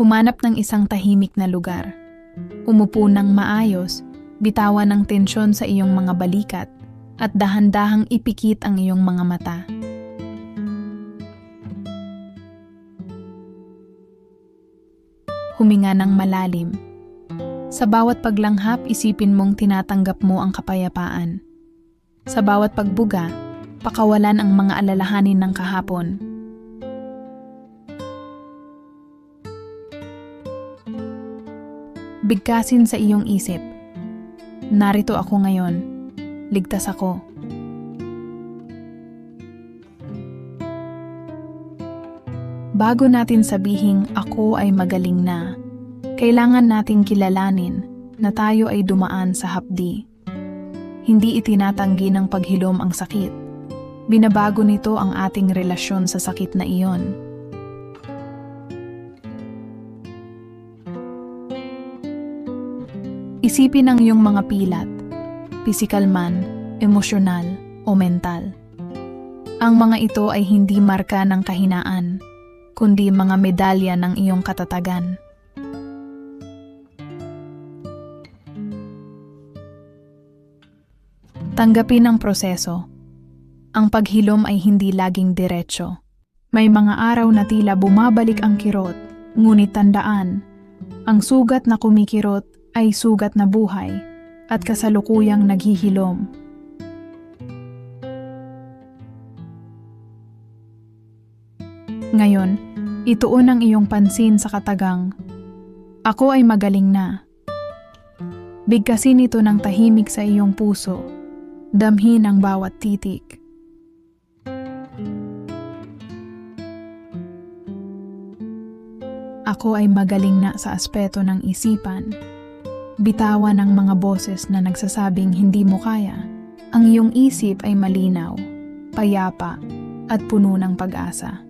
Humanap ng isang tahimik na lugar. Umupo ng maayos, bitawan ng tensyon sa iyong mga balikat, at dahan-dahang ipikit ang iyong mga mata. Huminga ng malalim. Sa bawat paglanghap, isipin mong tinatanggap mo ang kapayapaan. Sa bawat pagbuga, pakawalan ang mga alalahanin ng kahapon. Bigkasin sa iyong isip. Narito ako ngayon. Ligtas ako. Bago natin sabihing ako ay magaling na, kailangan nating kilalanin na tayo ay dumaan sa hapdi. Hindi itinatanggi ng paghilom ang sakit. Binabago nito ang ating relasyon sa sakit na iyon. Isipin ang iyong mga pilat, pisikal man, emosyonal o mental. Ang mga ito ay hindi marka ng kahinaan, kundi mga medalya ng iyong katatagan. Tanggapin ang proseso. Ang paghilom ay hindi laging diretsyo. May mga araw na tila bumabalik ang kirot, ngunit tandaan, ang sugat na kumikirot ay sugat na buhay at kasalukuyang naghihilom. Ngayon, ituon ang iyong pansin sa katagang, ako ay magaling na. Bigkasin ito ng tahimik sa iyong puso, damhin ang bawat titik. Ako ay magaling na sa aspeto ng isipan. Bitawan ang mga boses na nagsasabing hindi mo kaya. Ang iyong isip ay malinaw, payapa, at puno ng pag-asa.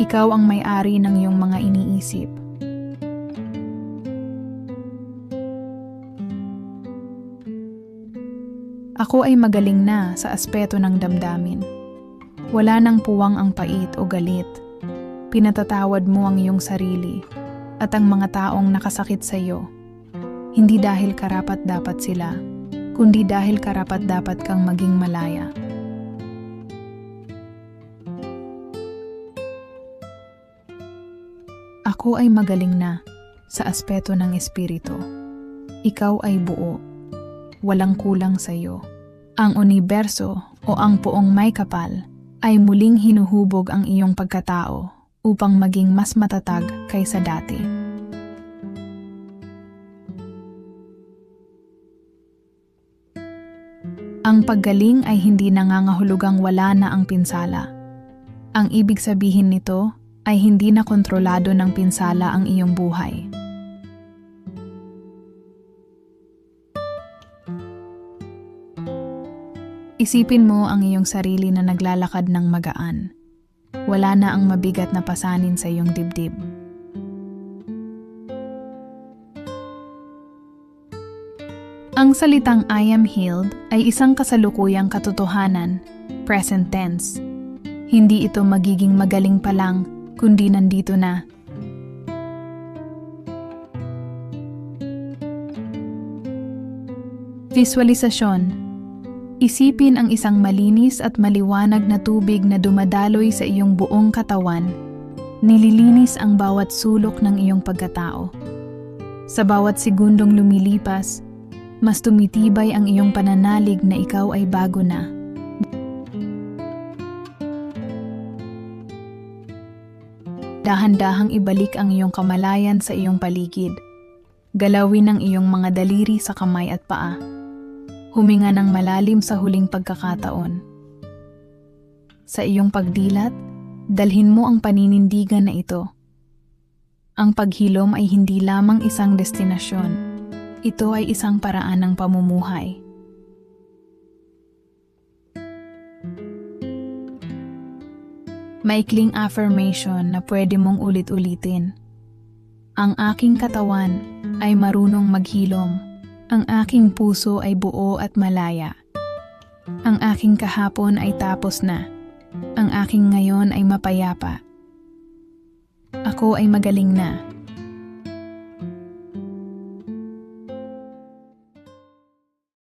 Ikaw ang may-ari ng iyong mga iniisip. Ako ay magaling na sa aspeto ng damdamin. Wala nang puwang ang pait o galit. Pinatatawad mo ang iyong sarili at ang mga taong nakasakit sa iyo. Hindi dahil karapat-dapat sila, kundi dahil karapat-dapat kang maging malaya. Ako ay magaling na sa aspeto ng espiritu. Ikaw ay buo. Walang kulang sa iyo. Ang universo o ang poong may kapal ay muling hinuhubog ang iyong pagkatao upang maging mas matatag kaysa dati. Ang paggaling ay hindi nangangahulugang wala na ang pinsala. Ang ibig sabihin nito ay hindi na kontrolado ng pinsala ang iyong buhay. Isipin mo ang iyong sarili na naglalakad ng magaan. Wala na ang mabigat na pasanin sa iyong dibdib. Ang salitang I am healed ay isang kasalukuyang katotohanan, present tense. Hindi ito magiging magaling pa lang, kundi nandito na. Visualisasyon. Isipin ang isang malinis at maliwanag na tubig na dumadaloy sa iyong buong katawan. Nililinis ang bawat sulok ng iyong pagkatao. Sa bawat segundong lumilipas, mas tumitibay ang iyong pananalig na ikaw ay bago na. Dahan-dahang ibalik ang iyong kamalayan sa iyong paligid. Galawin ang iyong mga daliri sa kamay at paa. Huminga ng malalim sa huling pagkakataon. Sa iyong pagdilat, dalhin mo ang paninindigan na ito. Ang paghilom ay hindi lamang isang destinasyon. Ito ay isang paraan ng pamumuhay. Maikling affirmation na pwede mong ulit-ulitin. Ang aking katawan ay marunong maghilom. Ang aking puso ay buo at malaya. Ang aking kahapon ay tapos na. Ang aking ngayon ay mapayapa. Ako ay magaling na.